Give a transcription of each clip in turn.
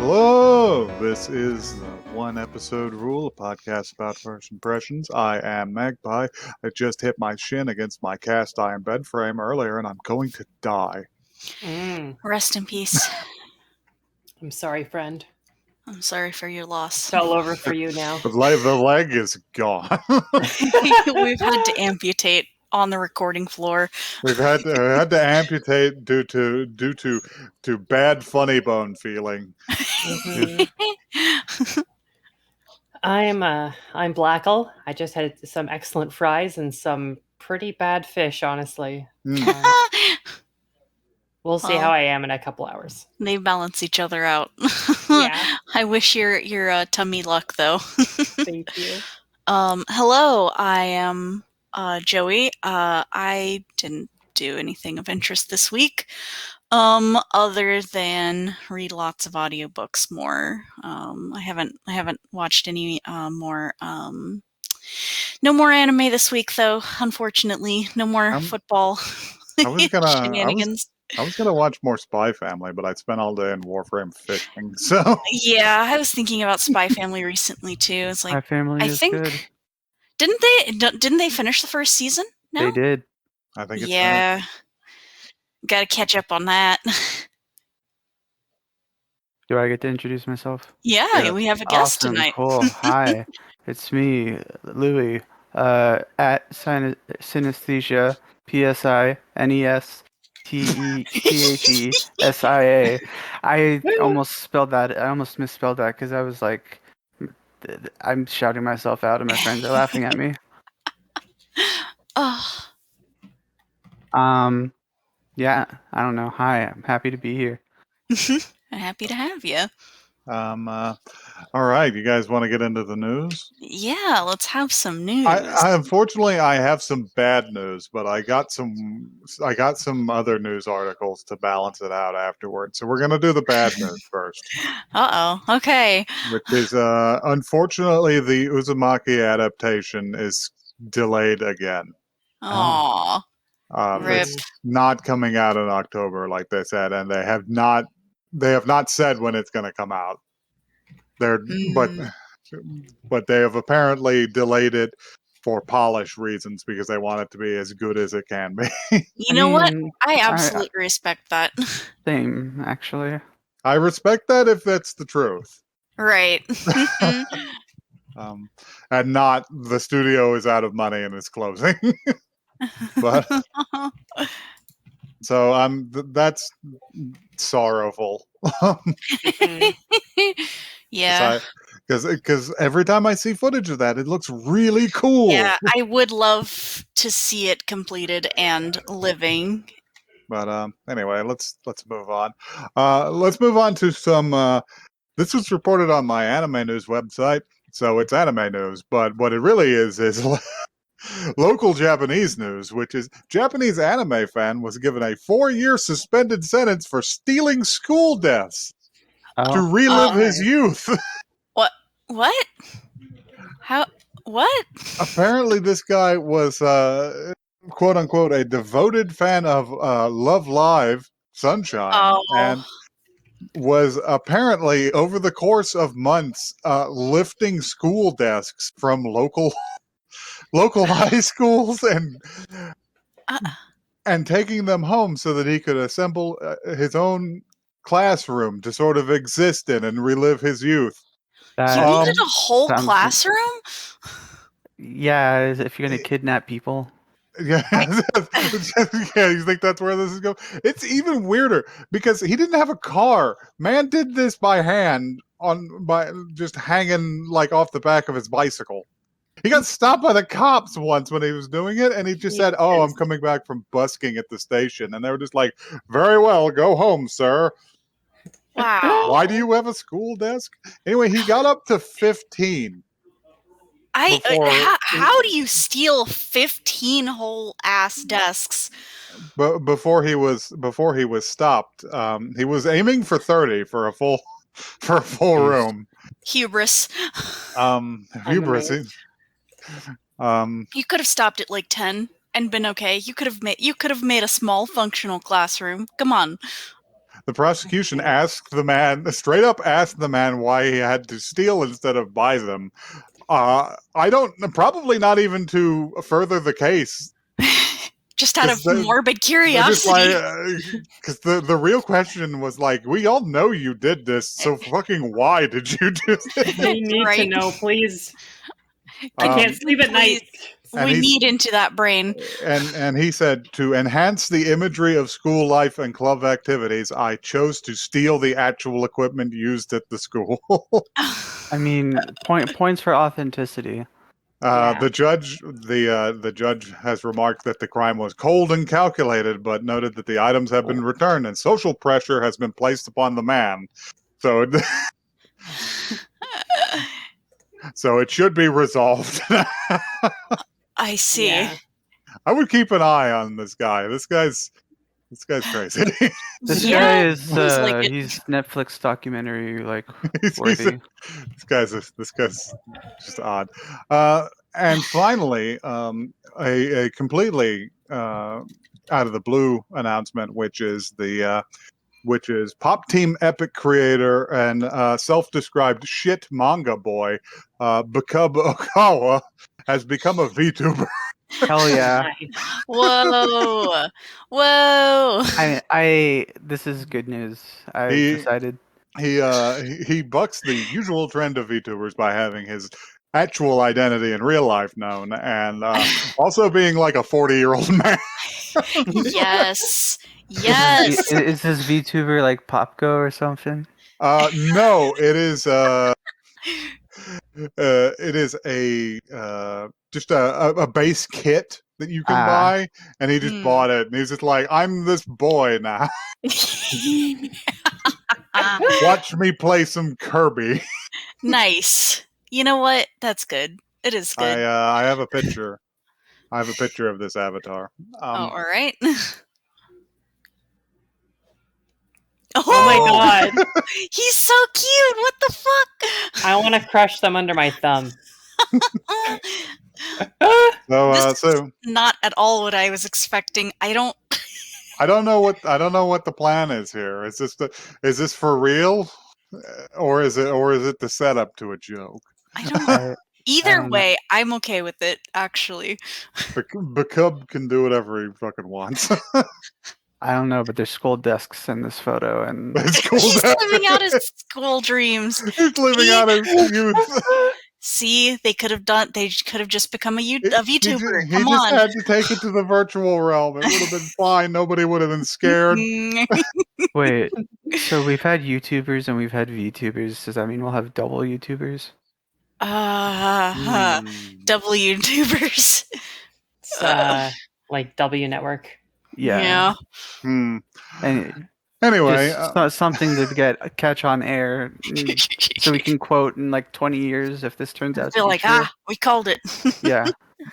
Hello, this is the One Episode Rule, a podcast about first impressions. I am Magpie. I just hit my shin against my cast iron bed frame earlier, and I'm going to die. Rest in peace. I'm sorry, friend. I'm sorry for your loss. It's all over for you now. The leg is gone. We've had to amputate on the recording floor. We've had to amputate due to bad funny bone feeling. I'm Blackle. I just had some excellent fries and some pretty bad fish, honestly. We'll see how I am in a couple hours. They balance each other out. Yeah. I wish your tummy luck, though. Thank you. Hello, I am Joey. I didn't do anything of interest this week, other than read lots of audiobooks more. I haven't watched any more. No more anime this week, though. Unfortunately, no more football shenanigans. I was gonna watch more Spy Family, but I spent all day in Warframe fishing. So yeah, I was thinking about Spy Family recently too. It's like Spy Family is good. Didn't they finish the first season? No? They did. I think it's Got to catch up on that. Do I get to introduce myself? Yeah, we have a guest Awesome, tonight. Cool. Hi, it's me, Louis. At synesthesia, PSINESTHESIA. I almost misspelled that because I was like, I'm shouting myself out, and my friends are laughing at me. Oh. Yeah, I don't know. Hi, I'm happy to be here. I'm happy to have you. All right, you guys want to get into the news? Yeah, let's have some news. Unfortunately, I have some bad news, but I got some other news articles to balance it out afterwards. So we're gonna do the bad news first. Okay. Which is unfortunately the Uzumaki adaptation is delayed again. Aww. Rip. It's not coming out in October, like they said, and they have not said when it's going to come out. But they have apparently delayed it for polish reasons because they want it to be as good as it can be. You know what? I absolutely respect that. Same, actually. I respect that if that's the truth. Right. And not the studio is out of money and is closing. But so that's sorrowful. Yeah, because every time I see footage of that, it looks really cool. Yeah, I would love to see it completed and living. But anyway, let's move on. Let's move on to some. This was reported on my anime news website, so it's anime news. But what it really is local Japanese news, which is Japanese anime fan was given a 4-year suspended sentence for stealing school desks to relive his youth. What? How? What? Apparently, this guy was quote unquote a devoted fan of Love Live Sunshine and was apparently over the course of months lifting school desks from local high schools and taking them home so that he could assemble his own classroom to sort of exist in and relive his youth. You needed a whole classroom? Yeah, if you're going to kidnap people. Yeah, you think that's where this is going? It's even weirder because he didn't have a car. Man did this by hand by just hanging like off the back of his bicycle. He got stopped by the cops once when he was doing it, and he just said, "Oh, I'm coming back from busking at the station," and they were just like, "Very well, go home, sir." Wow. Why do you have a school desk? Anyway, he got up to 15. How do you steal 15 whole ass desks? But before he was stopped, he was aiming for 30 for a full room. Hubris. Hubris. You could have stopped at like 10 and been okay. You could have made a small functional classroom. Come on. The prosecution asked the man, straight up asked the man why he had to steal instead of buy them. Probably not even to further the case. Just out of morbid Just curiosity. like, because the real question was like, we all know you did this, so fucking why did you do this? We need to Right. know, please. I can't sleep at night. We need into that brain. And he said, to enhance the imagery of school life and club activities, I chose to steal the actual equipment used at the school. I mean, points for authenticity. The judge has remarked that the crime was cold and calculated, but noted that the items have been returned and social pressure has been placed upon the man. So it should be resolved. I see. Yeah. I would keep an eye on this guy. This guy's crazy. This Yeah, guy is seems like it. he's Netflix documentary He's worthy. this guy's just odd. And finally, a completely out of the blue announcement, which is Pop Team Epic creator and self-described shit manga boy, Bakub Okawa, has become a VTuber. Hell yeah! Whoa. This is good news. I He- decided. He bucks the usual trend of VTubers by having his actual identity in real life known, and also being like a 40-year-old man. Yes. Is this VTuber like Popco or something? No, it is just a base kit that you can buy, and he just bought it, and he's just like, I'm this boy now. Watch me play some Kirby. Nice. You know what? That's good. It is good. I have a picture. I have a picture of this avatar. all right. Oh my god. He's so cute. What the fuck? I want to crush them under my thumb. This is not at all what I was expecting. I don't know what the plan is here. Is this for real, or is it the setup to a joke? I don't know. Either don't way, I'm okay with it, actually. Bakub can do whatever he fucking wants. I don't know, but there's school desks in this photo, and He's living out his school dreams. He's living out his youth. See, they could have just become a VTuber. He Come just on. had to take it to the virtual realm. It would have been fine. Nobody would have been scared. wait. So we've had YouTubers and we've had VTubers. Does that mean we'll have double YouTubers? Double YouTubers. It's like W Network. Yeah. Hmm. And Anyway, just something to catch on air, so we can quote in like 20 years if this turns out to Feel be like true. We called it. Yeah.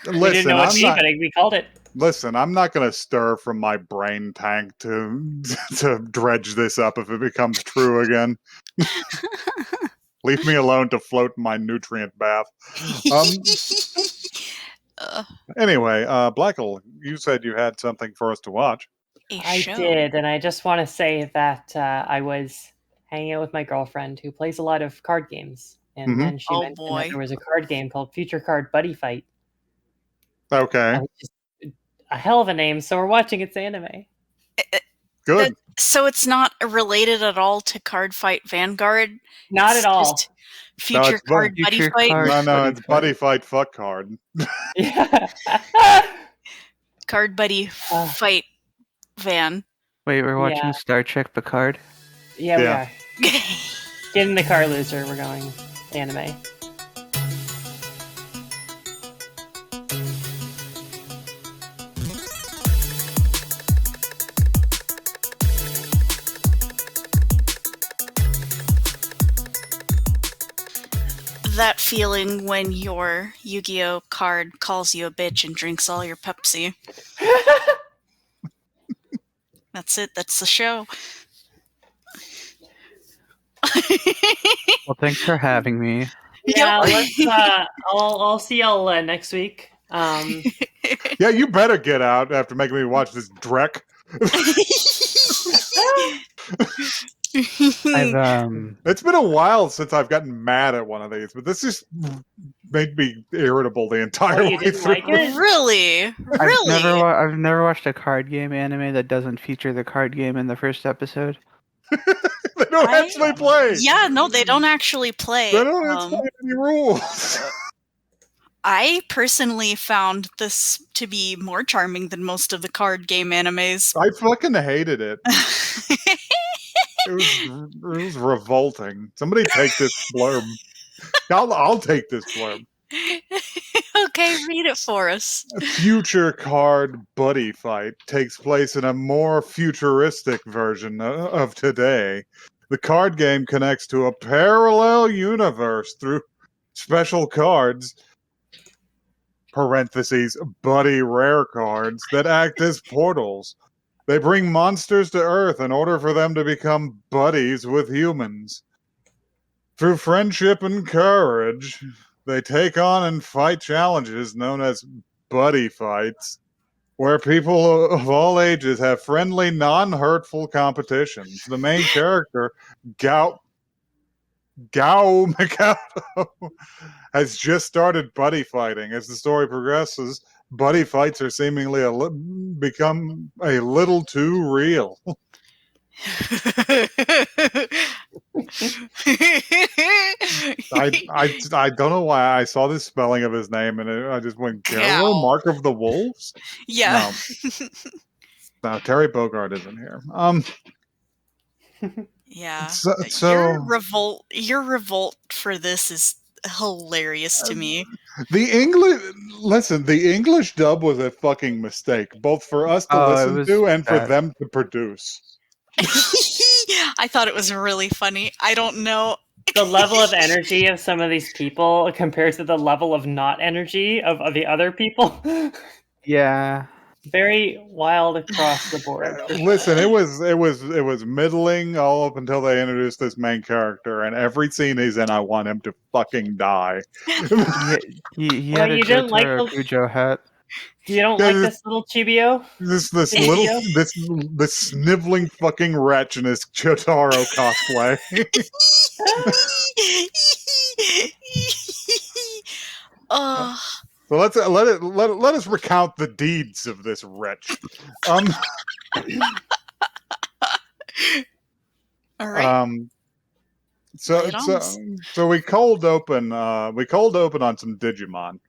We didn't know what we called it. Listen, I'm not going to stir from my brain tank to dredge this up if it becomes true again. Leave me alone to float in my nutrient bath. Anyway, Blackle, you said you had something for us to watch. I did, and I just want to say that I was hanging out with my girlfriend who plays a lot of card games, and then she mentioned that there was a card game called Future Card Buddyfight. Okay. A hell of a name, so we're watching its anime. Good. So it's not related at all to Card Fight Vanguard? Not at all. Future Card Buddy Fight? No, it's Buddy Fight Fuck Card. Yeah. Card Buddy Fight Van. Wait, we're watching Star Trek Picard? Yeah, we are. Get in the car, loser. We're going anime. That feeling when your Yu-Gi-Oh card calls you a bitch and drinks all your Pepsi. That's it. That's the show. Well, thanks for having me. Yeah, let's. I'll see y'all next week. Yeah, you better get out after making me watch this dreck. It's been a while since I've gotten mad at one of these, but this just made me irritable the entire way through. Like it? Really? I've never watched a card game anime that doesn't feature the card game in the first episode. They don't actually play. Yeah, no, they don't actually play. They don't explain any rules. I personally found this to be more charming than most of the card game animes. I fucking hated it. It was revolting. Somebody take this blurb. I'll take this blurb. Okay, read it for us. A future card Buddyfight takes place in a more futuristic version of today. The card game connects to a parallel universe through special cards, parentheses, buddy rare cards, that act as portals. They bring monsters to Earth in order for them to become buddies with humans. Through friendship and courage, they take on and fight challenges known as buddy fights, where people of all ages have friendly, non-hurtful competitions. The main character, Gao Mikato, has just started buddy fighting. As the story progresses, buddy fights are seemingly become a little too real. I don't know why I saw this spelling of his name and I just went, Garo, Mark of the Wolves? Yeah. No, Terry Bogard isn't here. Yeah. So your revolt for this is hilarious to me. The English dub was a fucking mistake, both for us to listen to and for them to produce. I thought it was really funny. I don't know. The level of energy of some of these people compared to the level of not energy of the other people. Yeah. Very wild across the board. Listen, it was middling all up until they introduced this main character, and every scene he's in, I want him to fucking die. He had a Jotaro Kujo hat. You don't like this little Chibio? This sniveling fucking wretch in his Jotaro cosplay. So let us recount the deeds of this wretch. All right. So we cold open on some Digimon.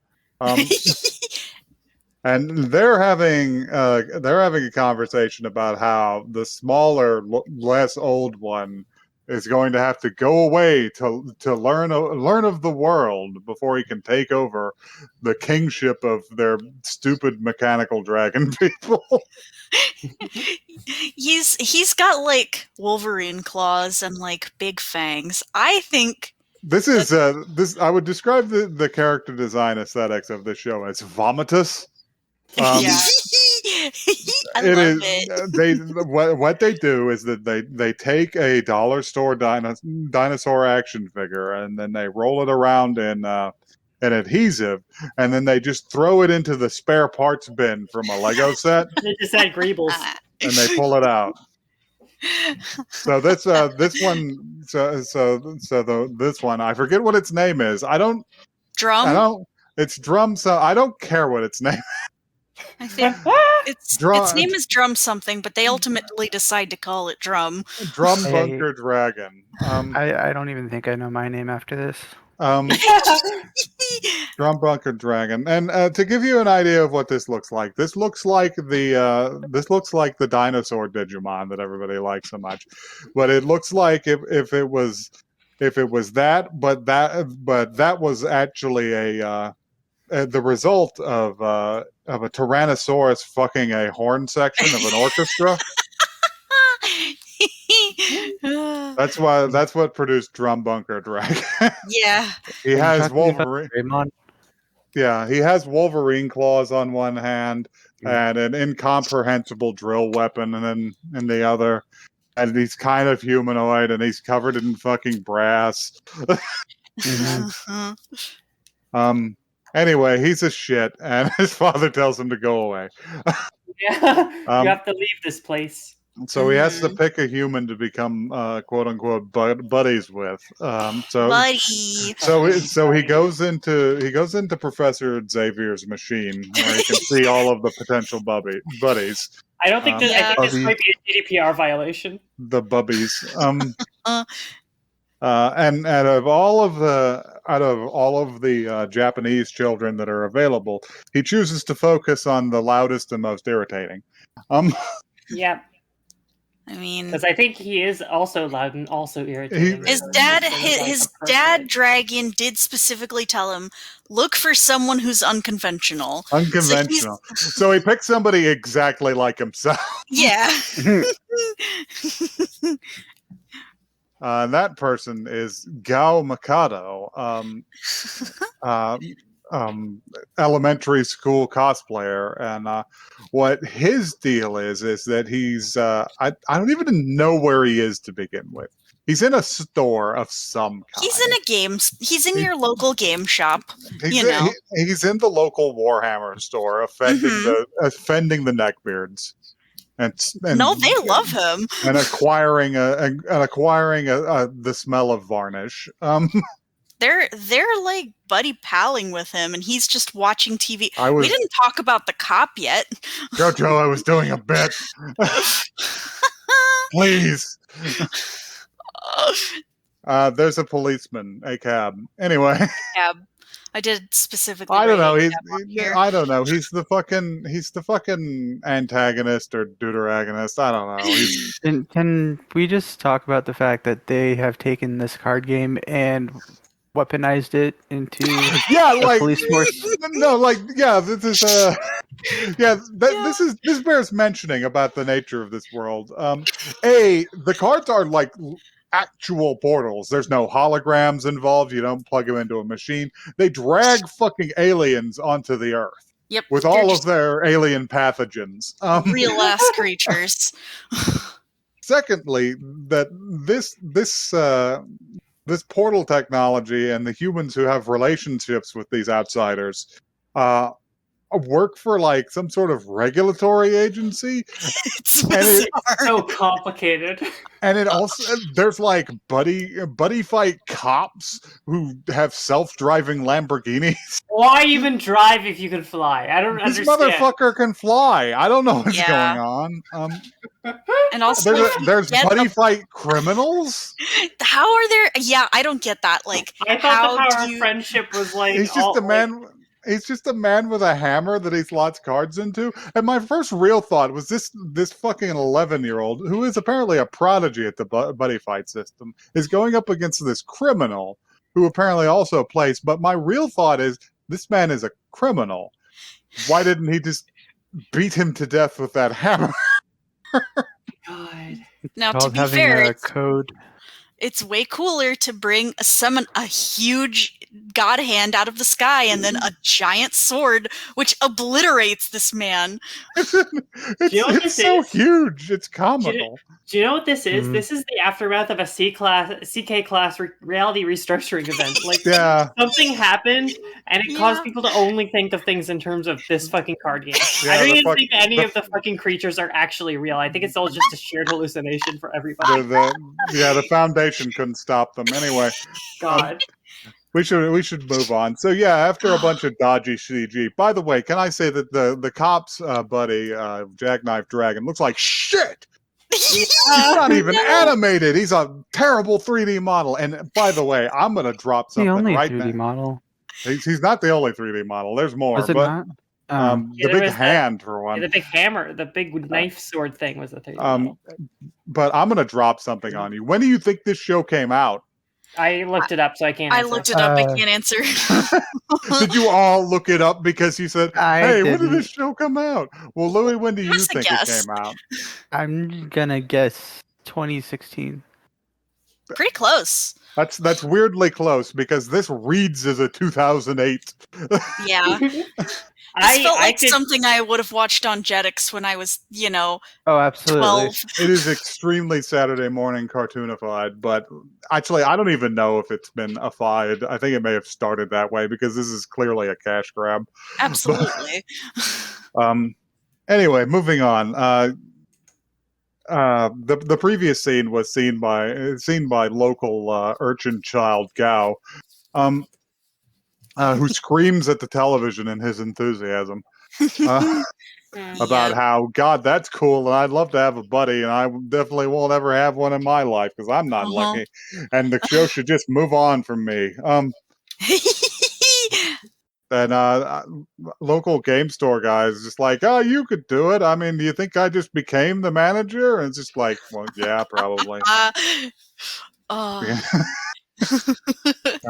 And they're having a conversation about how the smaller, less old one is going to have to go away to learn of the world before he can take over the kingship of their stupid mechanical dragon people. He's got like Wolverine claws and like big fangs. I think this is I would describe the character design aesthetics of this show as vomitous. Yeah. I love it. What they do is that they take a dollar store dinosaur action figure and then they roll it around in an adhesive and then they just throw it into the spare parts bin from a Lego set. They just add greebles and they pull it out. So this one this one I forget what its name is. It's Drum. So I don't care what its name is. I think its name is Drum something, but they ultimately decide to call it Drum. Drum Bunker Dragon. I don't even think I know my name after this. Drum Bunker Dragon. And to give you an idea of what this looks like the dinosaur Digimon that everybody likes so much. But it looks like if it was that, but that was actually the result of a Tyrannosaurus fucking a horn section of an orchestra. That's what produced Drum Bunker Dragon. Yeah. He has Wolverine. Yeah, he has Wolverine claws on one hand and an incomprehensible drill weapon and then in the other. And he's kind of humanoid and he's covered in fucking brass. Anyway, he's a shit, and his father tells him to go away. Yeah, you have to leave this place. So he has to pick a human to become quote unquote buddies with. Buddy. So he goes into Professor Xavier's machine where he can see all of the potential buddies. I don't think I think this might be a GDPR violation. The bubbies. And out of all of the Japanese children that are available, he chooses to focus on the loudest and most irritating. Yeah. I mean, because I think he is also loud and also irritating. His dad dragon did specifically tell him, look for someone who's unconventional. So he picked somebody exactly like himself. Yeah. That person is Gao Mikado, elementary school cosplayer, and what his deal is that he's I don't even know where he is to begin with. He's in a store of some kind. He's in your local game shop. He's in the local Warhammer store, offending the neckbeards. And no, they love him. And acquiring the smell of varnish. They're like buddy palling with him, and he's just watching TV. We didn't talk about the cop yet. Jojo, I was doing a bit. Please. There's a policeman, a cab. Anyway. Cab. I did specifically. I don't know. I don't know. He's the fucking antagonist or deuteragonist. I don't know. Can we just talk about the fact that they have taken this card game and weaponized it into police force? No, this bears mentioning about the nature of this world. The cards are like actual portals. There's no holograms involved. You don't plug them into a machine. They drag fucking aliens onto the Earth. Yep. With all of their alien pathogens. Real ass creatures. Secondly, that this portal technology and the humans who have relationships with these outsiders work for like some sort of regulatory agency. It's so complicated. And it also there's like buddy fight cops who have self-driving Lamborghinis. Why even drive if you can fly? I don't understand. This motherfucker can fly. I don't know what's going on. And also there's buddy fight criminals. How are there? Yeah, I don't get that. Like, I thought the power of friendship was like he's just a man. He's just a man with a hammer that he slots cards into. And my first real thought was this fucking 11-year-old, who is apparently a prodigy at the buddy fight system, is going up against this criminal who apparently also plays. But my real thought is, this man is a criminal. Why didn't he just beat him to death with that hammer? God. Now, to be fair, code. It's way cooler to summon a huge god hand out of the sky and then a giant sword which obliterates this man. It's so huge. It's comical. Do you know what this is? This is the aftermath of a CK class reality restructuring event. Like, something happened and it caused people to only think of things in terms of this fucking card game. I don't even think any of the fucking creatures are actually real. I think it's all just a shared hallucination for everybody. The Foundation couldn't stop them. Anyway. God. We should move on. So after a bunch of dodgy CG. By the way, can I say that the cop's buddy, Jackknife Dragon, looks like shit. He's not even animated. He's a terrible 3D model. And by the way, I'm gonna drop something the only right 3D now. Model. He's not the only 3D model. There's more. Was it not? The big hand for one. The big hammer, the big knife sword thing was a 3D model. But I'm gonna drop something on you. When do you think this show came out? I looked it up, so I can't answer. I looked it up, I can't answer. Did you all look it up because you said, hey, when did this show come out? Well, Louis, when do you think it came out? I'm gonna guess 2016. Pretty close. That's weirdly close because this reads as a 2008. Yeah. This felt like something I would have watched on Jetix when I was, Oh, absolutely. 12. It is extremely Saturday morning cartoonified, but actually, I don't even know if it's been ified. I think it may have started that way because this is clearly a cash grab. Absolutely. Anyway, moving on. the previous scene was seen by local urchin child Gao, who screams at the television in his enthusiasm. About how, God, that's cool, and I'd love to have a buddy, and I definitely won't ever have one in my life because I'm not lucky, and the show should just move on from me. And local game store guy is just like, oh, you could do it. I mean, do you think I just became the manager? And it's just like, well, yeah, probably. I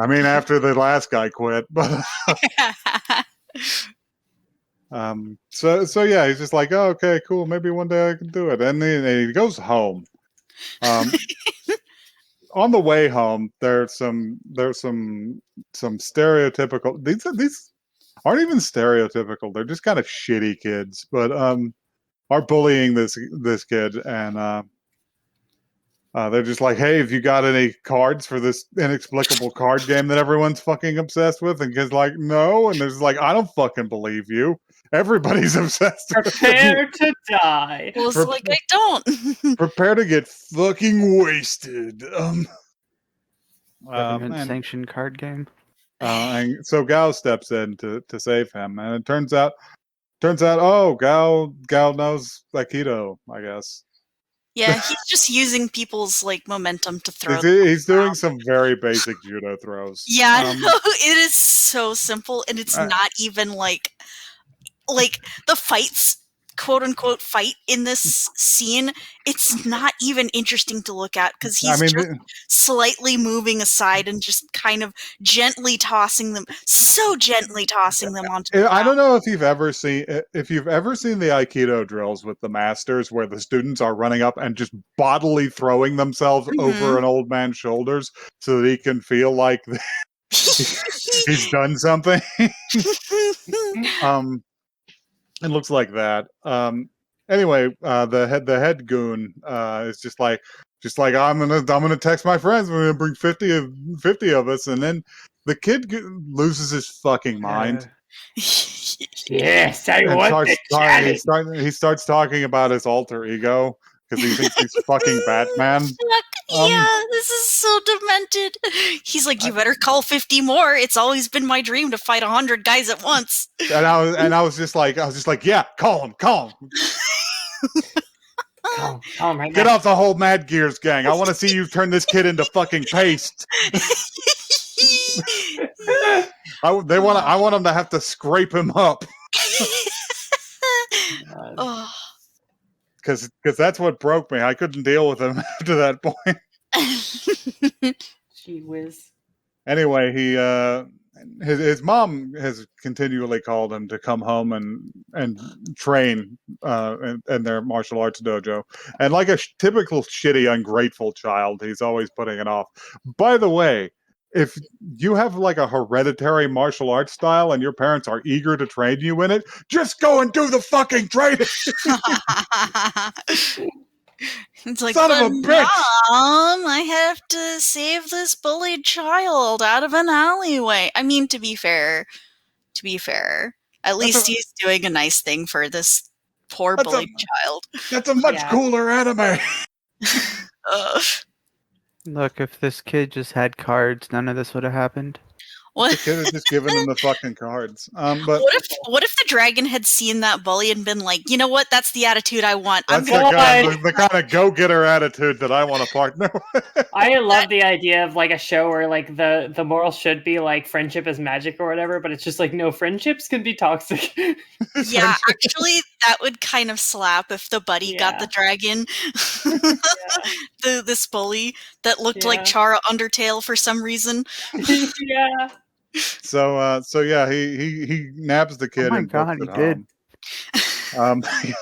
mean, after the last guy quit, but so yeah, he's just like, oh, okay, cool. Maybe one day I can do it. And then he goes home. On the way home, there's some stereotypical. These aren't even stereotypical. They're just kind of shitty kids, but are bullying this kid, and they're just like, hey, have you got any cards for this inexplicable card game that everyone's fucking obsessed with? And kid's like, no. And there's like, I don't fucking believe you. Everybody's obsessed with it. Prepare to die. Well, it's like, I don't. Prepare to get fucking wasted. Government-sanctioned card game. And so Gao steps in to save him. And it turns out, oh, Gao knows Aikido, I guess. Yeah, he's just using people's like momentum to throw. He's doing some very basic judo throws. Yeah, it is so simple, and it's not even like the fights, quote unquote, fight in this scene. It's not even interesting to look at because he's just slightly moving aside and just kind of gently tossing them, onto the ground. I don't know if you've ever seen the Aikido drills with the masters where the students are running up and just bodily throwing themselves over an old man's shoulders so that he can feel like he's done something. It looks like that. Anyway, the head goon is just like I'm gonna text my friends. We're gonna bring 50 of us, and then the kid loses his fucking mind. Yes, I want the challenge. He starts talking about his alter ego because he thinks he's fucking Batman. Yeah, this is so demented. He's like, you better call 50 more. It's always been my dream to fight 100 guys at once. And I was just like, yeah, call him. Call him right now. Get off the whole Mad Gears gang. I want to see you turn this kid into fucking paste. I want him to have to scrape him up. Because that's what broke me. I couldn't deal with him after that point. Gee whiz. Anyway, his mom has continually called him to come home and train in their martial arts dojo. And like a typical shitty, ungrateful child, he's always putting it off. By the way, if you have like a hereditary martial arts style and your parents are eager to train you in it, just go and do the fucking training. It's like, son of a bitch! Mom, I have to save this bullied child out of an alleyway. I mean, to be fair, at least he's doing a nice thing for this poor bullied child. That's a much cooler anime. Look, if this kid just had cards, none of this would have happened. What? The kid is just giving him the fucking cards. But what if the dragon had seen that bully and been like, you know what? That's the attitude I want. That's the kind of go-getter attitude that I want to partner with. I love the idea of like a show where like the moral should be like friendship is magic or whatever, but it's just like no, friendships can be toxic. Yeah, actually, that would kind of slap if the buddy got the dragon. This bully that looked like Chara Undertale for some reason. Yeah. So yeah, he nabs the kid. Oh my and god, he did.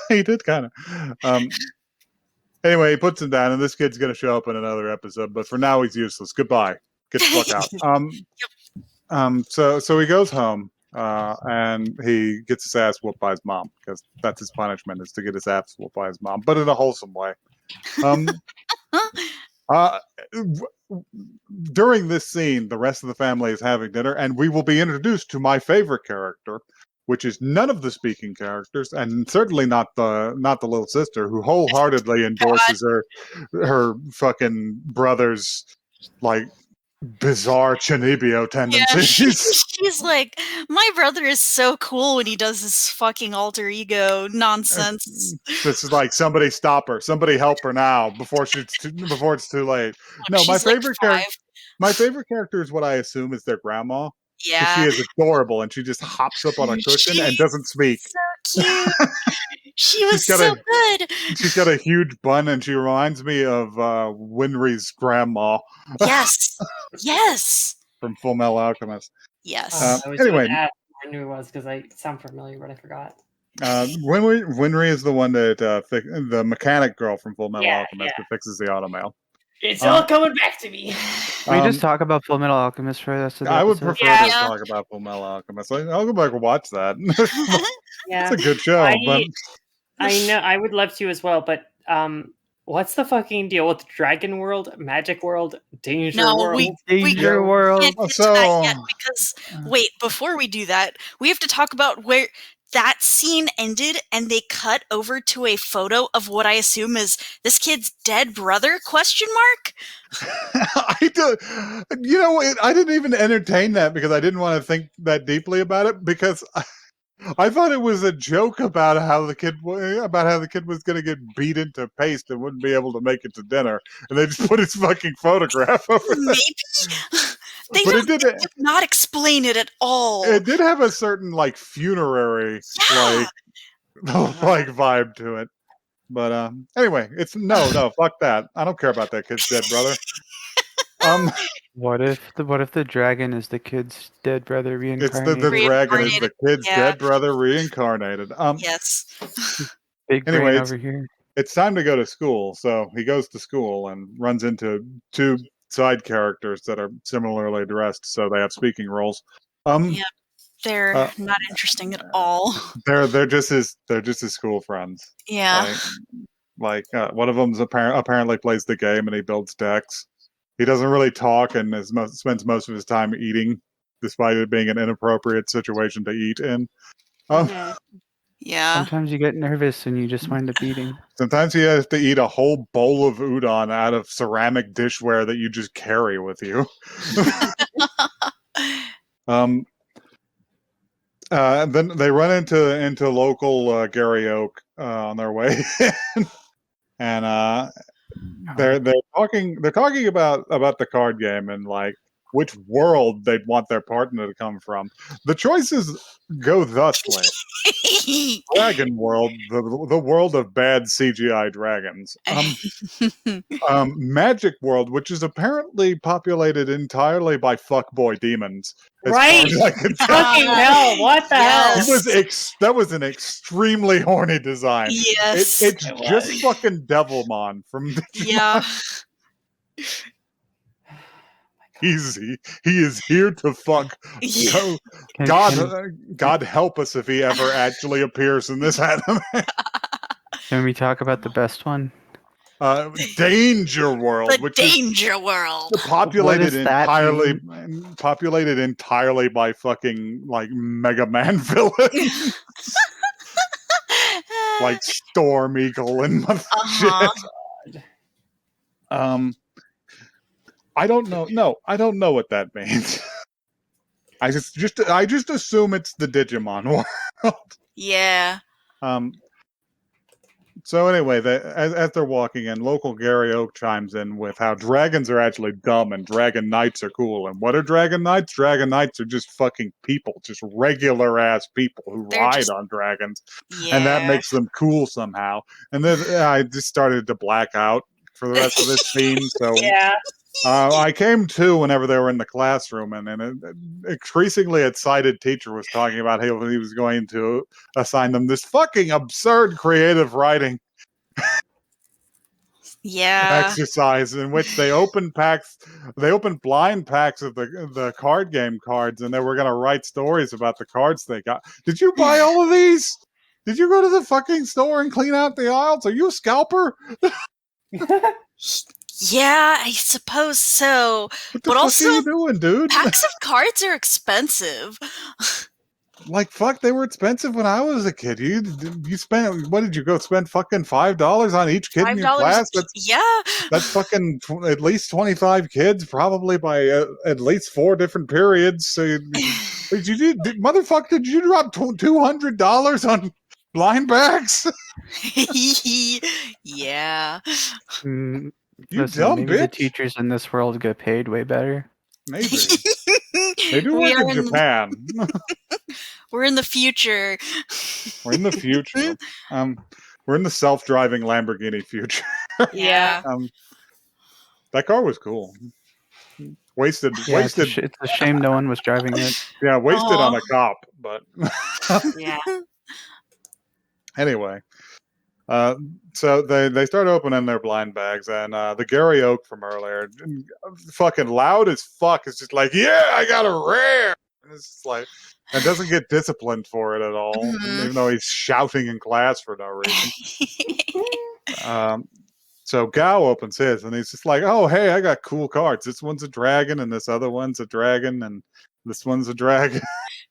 He did kind of. Anyway, he puts him down, and this kid's gonna show up in another episode. But for now, he's useless. Goodbye. Get the fuck out. So he goes home, and he gets his ass whooped by his mom because that's his punishment, is to get his ass whooped by his mom, but in a wholesome way. During this scene, the rest of the family is having dinner, and we will be introduced to my favorite character, which is none of the speaking characters, and certainly not the little sister, who wholeheartedly endorses her fucking brother's like bizarre Chinibio tendencies. Yeah, she's like, my brother is so cool when he does his fucking alter ego nonsense. This is like, somebody stop her, somebody help her now before it's too late. No, my favorite character is what I assume is their grandma. Yeah, she is adorable, and she just hops up on a cushion and doesn't speak. So cute. She was so good. She's got a huge bun, and she reminds me of Winry's grandma. Yes. Yes. From Full Metal Alchemist. Yes. Anyway, I knew it was because I sound familiar, but I forgot. Winry is the one that the mechanic girl from Full Metal Alchemist that fixes the automail. It's all coming back to me. Can we just talk about Full Metal Alchemist for the rest of the I would episode? prefer to talk about Full Metal Alchemist. I'll go back and watch that. It's a good show. I know. I would love to as well, but what's the fucking deal with Dragon World, Magic World, Danger World? Danger World. Can't get to that yet because wait, before we do that, we have to talk about where that scene ended and they cut over to a photo of what I assume is this kid's dead brother, ? I didn't even entertain that because I didn't want to think that deeply about it, because I thought it was a joke about how the kid was going to get beat into paste and wouldn't be able to make it to dinner, and they just put his fucking photograph over there. Maybe. They did not explain it at all. It did have a certain like funerary like vibe to it. But anyway, it's no, fuck that. I don't care about that kid's dead brother. What if the dragon is the kid's dead brother reincarnated? It's the dragon is the kid's dead brother reincarnated. Yes. Big brain over here. It's time to go to school, so he goes to school and runs into two side characters that are similarly dressed, so they have speaking roles. They're not interesting at all. They're just his school friends. Yeah. Like one of them's apparently plays the game and he builds decks. He doesn't really talk and spends most of his time eating, despite it being an inappropriate situation to eat in. Yeah. Sometimes you get nervous and you just wind up eating. Sometimes he has to eat a whole bowl of udon out of ceramic dishware that you just carry with you. Then they run into local Gary Oak on their way in. And they're talking about the card game and like which world they'd want their partner to come from. The choices go thusly: Dragon World, the world of bad CGI dragons. Magic World, which is apparently populated entirely by fuckboy demons. Right? Fucking hell! What the hell? That was an extremely horny design. Yes, it's just fucking Devilmon from Digimon. He is here to fuck. God help us if he ever actually appears in this anime. Can we talk about the best one? Danger World. Danger World. Populated entirely by fucking like Mega Man villains. Like Storm Eagle and shit. I don't know. No, I don't know what that means. I just assume it's the Digimon world. Yeah. So anyway, as they're walking in, local Gary Oak chimes in with how dragons are actually dumb and dragon knights are cool. And what are dragon knights? Dragon knights are just fucking people, just regular ass people who ride on dragons, and that makes them cool somehow. And then I just started to black out for the rest of this scene. So I came to whenever they were in the classroom, and an increasingly excited teacher was talking about how he was going to assign them this fucking absurd creative writing exercise in which they opened blind packs of the card game cards, and they were going to write stories about the cards they got. Did you buy all of these? Did you go to the fucking store and clean out the aisles? Are you a scalper? Yeah, I suppose so. What the fuck are you doing, dude? Packs of cards are expensive. Like, fuck, they were expensive when I was a kid. You spent, what did you go spend fucking $5 on each kid in your class? That's fucking at least 25 kids, probably by at least 4 different periods. So, motherfucker, did you drop $200 on blind bags? Yeah. You Listen, dumb maybe bitch. the teachers in this world get paid way better. Maybe. They do work in Japan. We're in the future. We're in the future. We're in the self-driving Lamborghini future. Yeah. That car was cool. Wasted. It's a shame no one was driving it. Yeah, wasted on a cop, but Yeah. Anyway. So they start opening their blind bags, and the Gary Oak from earlier, fucking loud as fuck, is just like, yeah, I got a rare. And it's just like, and doesn't get disciplined for it at all, even though he's shouting in class for no reason. So Gao opens his, and he's just like, oh, hey, I got cool cards. This one's a dragon, and this other one's a dragon, and this one's a dragon.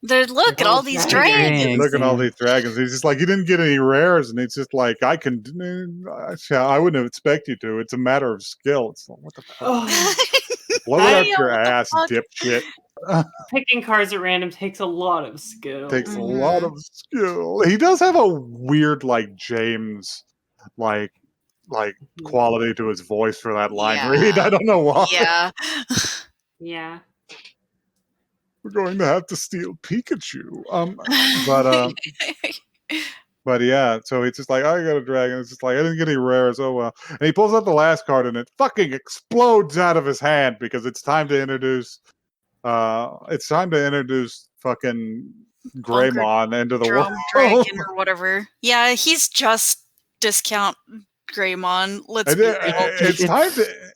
Look at all these dragons. Look at all these dragons. He's just like, you didn't get any rares, and it's just like, I wouldn't expect you to. It's a matter of skill. It's like, what the fuck? Blow it up your ass, dipshit. Picking cards at random takes a lot of skill. Takes a lot of skill. He does have a weird, like, James, like quality to his voice for that line read. I don't know why. Yeah. We're going to have to steal Pikachu. But yeah, so it's just like, I got a dragon. It's just like, I didn't get any rares. Oh well. And he pulls out the last card, and it fucking explodes out of his hand because it's time to introduce. Fucking Greymon into the world. Dragon or whatever. Yeah, he's just discount Greymon. Let's be real.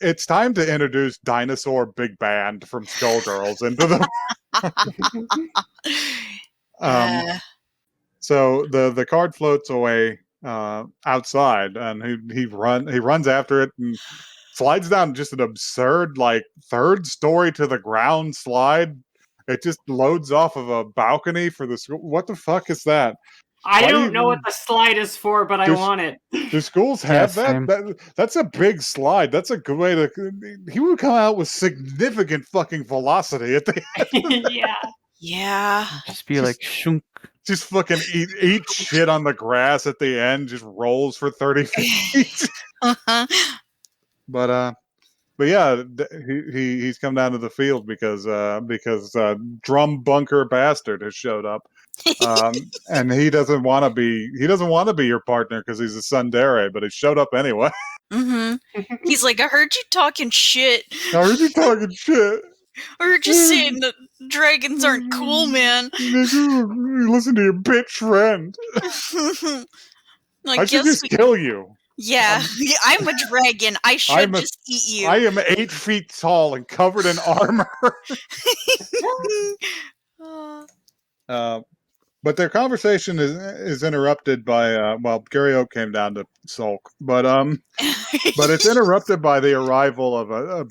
It's time to introduce Dinosaur Big Band from Skullgirls into the. So the card floats away outside, and he runs after it and slides down just an absurd, like, 3rd story to the ground slide. It just loads off of a balcony for the school. What the fuck is that? I don't know what the slide is for, but I want it. Do schools have that? That's a big slide. That's a good way to. He would come out with significant fucking velocity at the end. Yeah. Just be like, shunk. Just fucking eat shit on the grass at the end. Just rolls for 30 feet. But yeah, he's come down to the field because Drum Bunker Bastard has showed up. And he doesn't want to be your partner because he's a tsundere, but he showed up anyway. He's like, I heard you talking shit. I heard you saying that dragons aren't cool, man. Listen to your bitch friend. I should just kill you. Yeah, I'm a dragon. I should just eat you. I am 8 feet tall and covered in armor. But their conversation is interrupted by Gary Oak came down to sulk, but it's interrupted by the arrival of a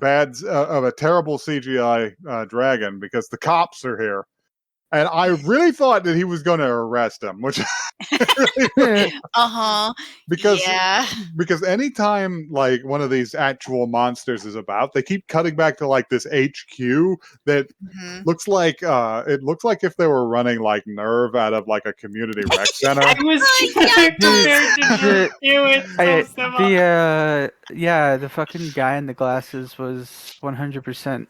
terrible CGI dragon because the cops are here, and I really thought that he was going to arrest him, which because anytime like one of these actual monsters is about, they keep cutting back to like this HQ that looks like if they were running like Nerve out of like a community rec center. I was the fucking guy in the glasses was 100%.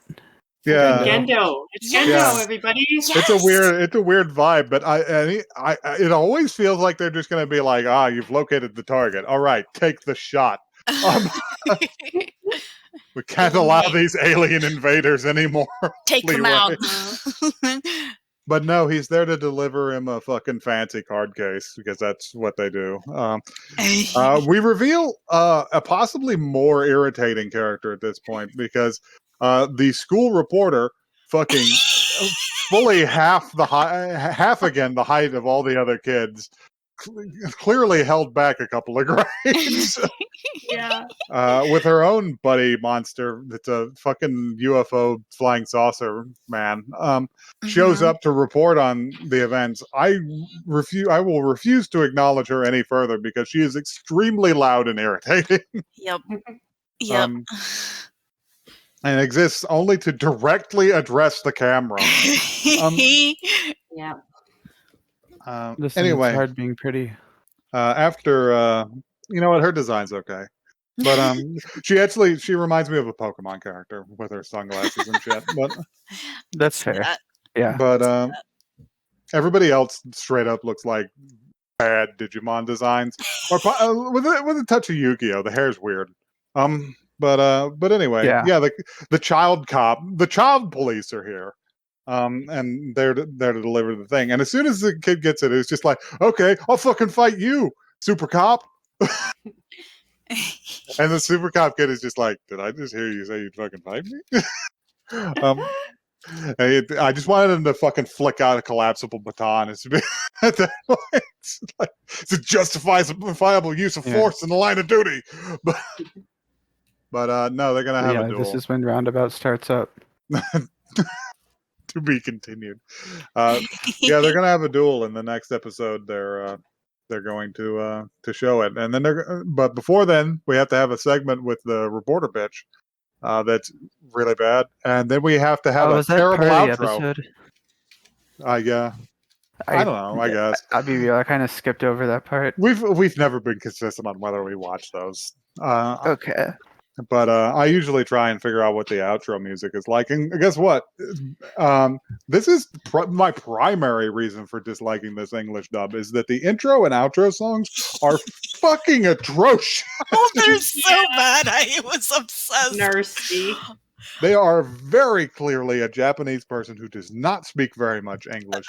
Yeah, Gendo. It's Gendo, everybody. Yes. It's a weird vibe, but it always feels like they're just going to be like, you've located the target. All right, take the shot. We can't allow these alien invaders anymore. Take them out. But no, he's there to deliver him a fucking fancy card case because that's what they do. We reveal a possibly more irritating character at this point because the school reporter, fucking fully half the height of all the other kids, clearly held back a couple of grades. Yeah. With her own buddy monster that's a fucking UFO flying saucer man. Shows up to report on the events. I will refuse to acknowledge her any further because she is extremely loud and irritating. Yep. And exists only to directly address the camera. Yeah. Listen, Anyway, it's hard being pretty. After you know what, her design's okay. But she reminds me of a Pokemon character with her sunglasses and shit. But that's fair. Yeah. But everybody else straight up looks like bad Digimon designs, or with a touch of Yu-Gi-Oh. The hair's weird. But anyway, yeah. The child cop, the child police are here. And they're to deliver the thing. And as soon as the kid gets it, it's just like, okay, I'll fucking fight you, super cop. And the super cop kid is just like, did I just hear you say you'd fucking fight me? I just wanted him to fucking flick out a collapsible baton. At that point, it's a justifiable use of force in the line of duty. But no, they're gonna have a duel. This is when Roundabout starts up. To be continued. Yeah, they're gonna have a duel in the next episode. They're going to show it, and then but before then, we have to have a segment with the reporter bitch. That's really bad, and then we have to have a terrible outro. Yeah, I don't know. I guess I'll be real. I kind of skipped over that part. We've never been consistent on whether we watch those. Okay. But I usually try and figure out what the outro music is like. And guess what? This is my primary reason for disliking this English dub is that the intro and outro songs are fucking atrocious. Oh, they're so bad. I was obsessed. Nasty. They are very clearly a Japanese person who does not speak very much English,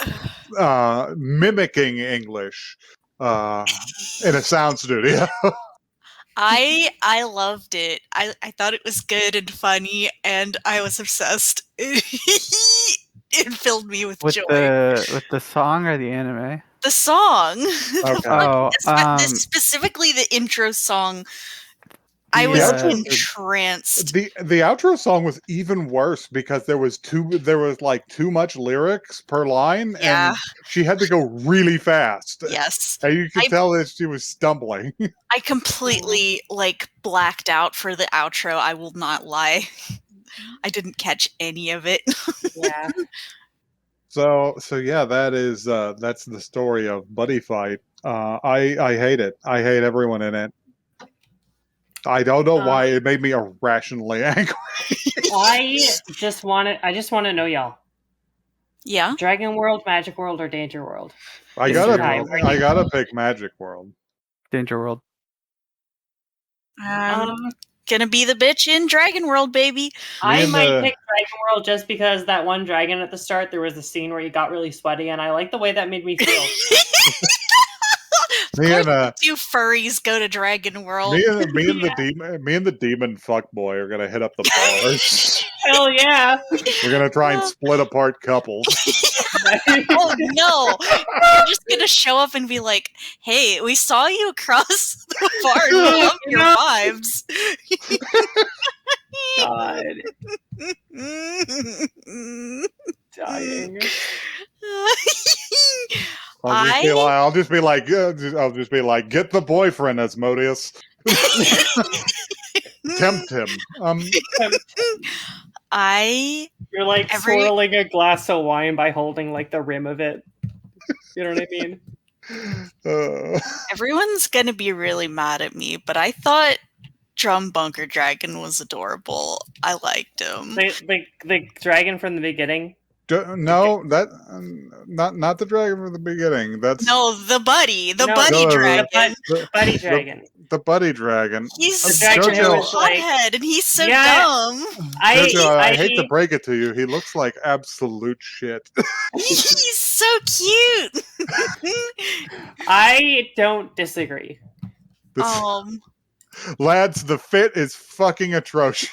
mimicking English in a sound studio. I loved it. I thought it was good and funny, and I was obsessed. It filled me with joy. With the song or the anime? The song. Okay. Specifically the intro song. I was entranced. The outro song was even worse because there was like too much lyrics per line, and she had to go really fast. Yes, and you could tell that she was stumbling. I completely blacked out for the outro. I will not lie. I didn't catch any of it. Yeah. So yeah, that's the story of Buddyfight. I hate it. I hate everyone in it. I don't know why it made me irrationally angry. I just want to know, y'all. Yeah. Dragon World, Magic World, or Danger World? I gotta pick Magic World. Danger World. Gonna be the bitch in Dragon World, baby. I might pick Dragon World just because that one dragon at the start, there was a scene where he got really sweaty, and I like the way that made me feel. Me and two furries go to Dragon World. Me and the demon fuckboy are gonna hit up the bars. Hell yeah! We're gonna try and split apart couples. Oh no! You're just gonna show up and be like, "Hey, we saw you across the bar. We love your vibes." God. Dying. I'll just be like, get the boyfriend, Asmodeus. Tempt him. You're like swirling a glass of wine by holding the rim of it. You know what I mean? Everyone's gonna be really mad at me, but I thought Drum Bunker Dragon was adorable. I liked him. The dragon from the beginning. No, that not the dragon from the beginning. That's the buddy dragon. The buddy dragon. The buddy dragon. He's such a hothead, and he's so dumb. I hate to break it to you, he looks like absolute shit. He's so cute. I don't disagree. Lads, the fit is fucking atrocious.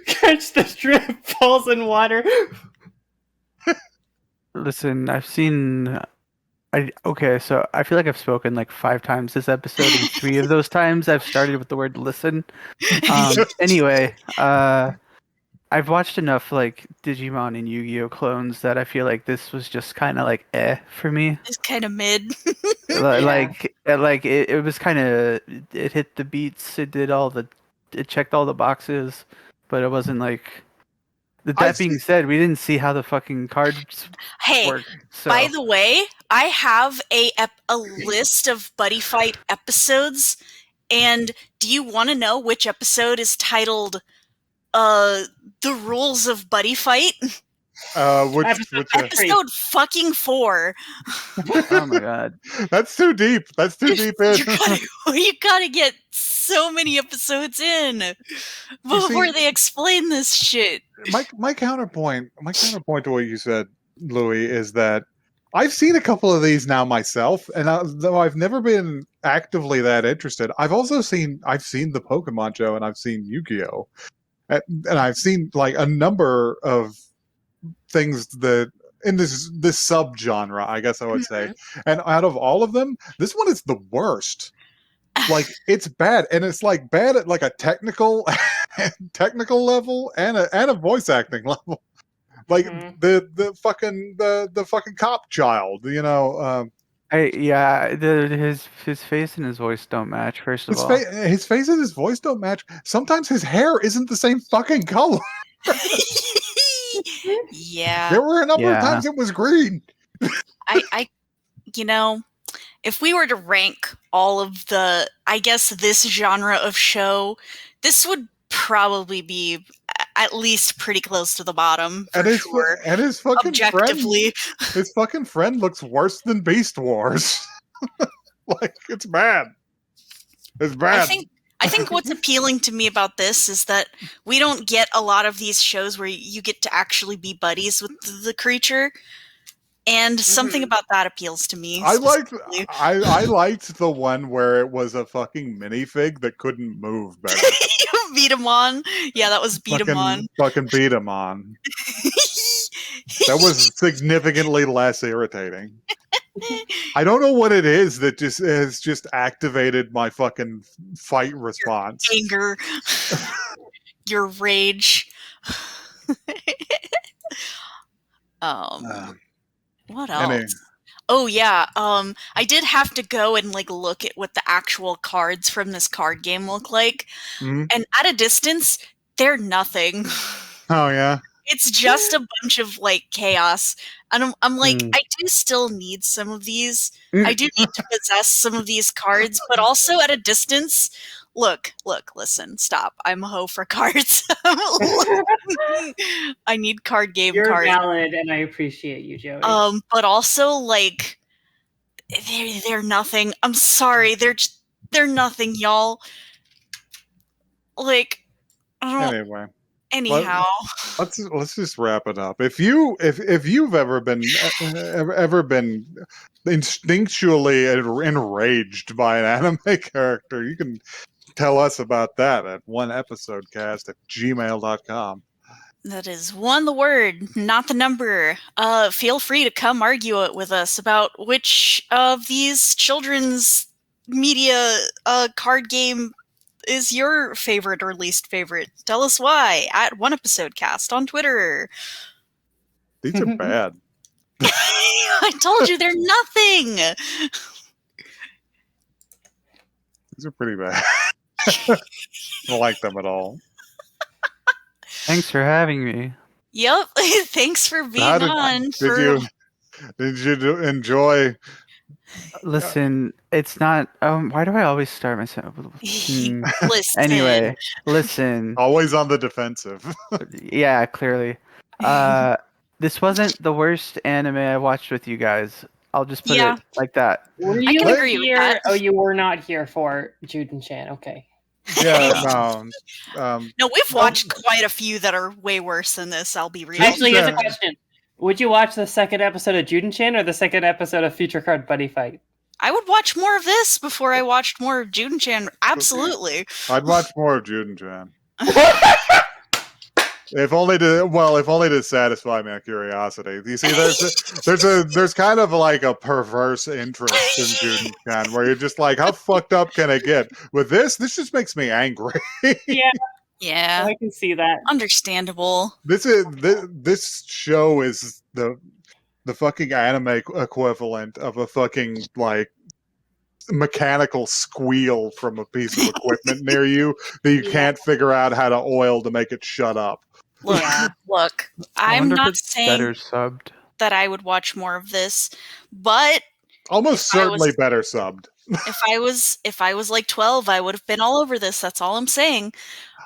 Catch the strip, falls in water. Listen, I've seen. Okay, so I feel like I've spoken like 5 times this episode, and 3 of those times I've started with the word listen. Anyway, I've watched enough like Digimon and Yu-Gi-Oh clones that I feel like this was just kind of like for me. It's kind of mid. Like it was kind of it hit the beats, it checked all the boxes, but it wasn't like. That being said, we didn't see how the fucking cards Hey, work. So. by the way, I have a list of Buddyfight episodes, and do you want to know which episode is titled "The Rules of Buddyfight"? Episode fucking 4. Oh my god, that's too deep. That's too deep in. You gotta get so many episodes in before they explain this shit. My counterpoint to what you said, Louis, is that I've seen a couple of these now myself, and though I've never been actively that interested, I've seen the Pokemon show, and I've seen Yu-Gi-Oh, and I've seen like a number of things that in this subgenre, I guess I would say, and out of all of them, this one is the worst. Like, it's bad, and it's like bad at like a technical level and a voice acting level. Like the fucking cop child, you know. His face and his voice don't match. First of all, his face and his voice don't match. Sometimes his hair isn't the same fucking color. Yeah, there were a number of times it was green. I if we were to rank all of the, I guess, this genre of show, this would probably be at least pretty close to the bottom, for sure. And his fucking objectively, his fucking friend looks worse than Beast Wars. Like, it's bad. It's bad. I think what's appealing to me about this is that we don't get a lot of these shows where you get to actually be buddies with the creature. And something about that appeals to me. I liked the one where it was a fucking minifig that couldn't move better. Beatamon. Yeah, that was Beatamon. Fucking Beatamon. That was significantly less irritating. I don't know what it is that has just activated my fucking fight response. Anger. Your rage. What else? Oh yeah, I did have to go and like look at what the actual cards from this card game look like, and at a distance, they're nothing. Oh yeah, it's just a bunch of like chaos, and I'm like, I do still need some of these. I do need to possess some of these cards, but also at a distance. Look, listen, stop. I'm a hoe for cards. I need card game You're cards. You're valid, and I appreciate you, Joey. But also, like, they're nothing. I'm sorry. They're nothing, y'all. Like, anyway. Anyhow, let's just wrap it up. If you've ever been instinctually enraged by an anime character, you can tell us about that at oneepisodecast@gmail.com. That is one the word, not the number. Feel free to come argue it with us about which of these children's media card game is your favorite or least favorite. Tell us why at oneepisodecast on Twitter. These are bad. I told you they're nothing. These are pretty bad. I don't like them at all. Thanks for having me. Yep. Thanks for being on. Did you enjoy? Listen, it's not. Why do I always start myself? Listen. Anyway, listen. Always on the defensive. Yeah, clearly. This wasn't the worst anime I watched with you guys. I'll just put it like that. Were you here? Oh, you were not here for Juden-chan. Okay. Yeah, no, we've watched quite a few that are way worse than this, I'll be real. Actually, here's a question. Would you watch the second episode of Juden-chan or the second episode of Future Card Buddyfight? I would watch more of this before I watched more of Juden-chan. Absolutely. I'd watch more of Juden-chan. If only to satisfy my curiosity. You see, there's kind of like a perverse interest in Juden-chan, where you're just like, how fucked up can it get? With this just makes me angry. Yeah, I can see that. Understandable. This show is the fucking anime equivalent of a fucking like mechanical squeal from a piece of equipment near you that you can't figure out how to oil to make it shut up. Look, I'm not saying better subbed. that I would watch more of this, but almost certainly better subbed. If I was like 12, I would have been all over this. That's all I'm saying.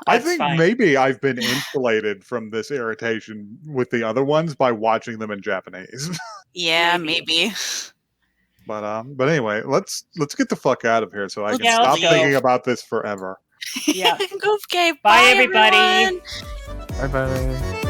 I think maybe I've been insulated from this irritation with the other ones by watching them in Japanese. Yeah, maybe. But anyway, let's get the fuck out of here so I can stop thinking about this forever. Yeah. Okay, bye everybody. Bye bye.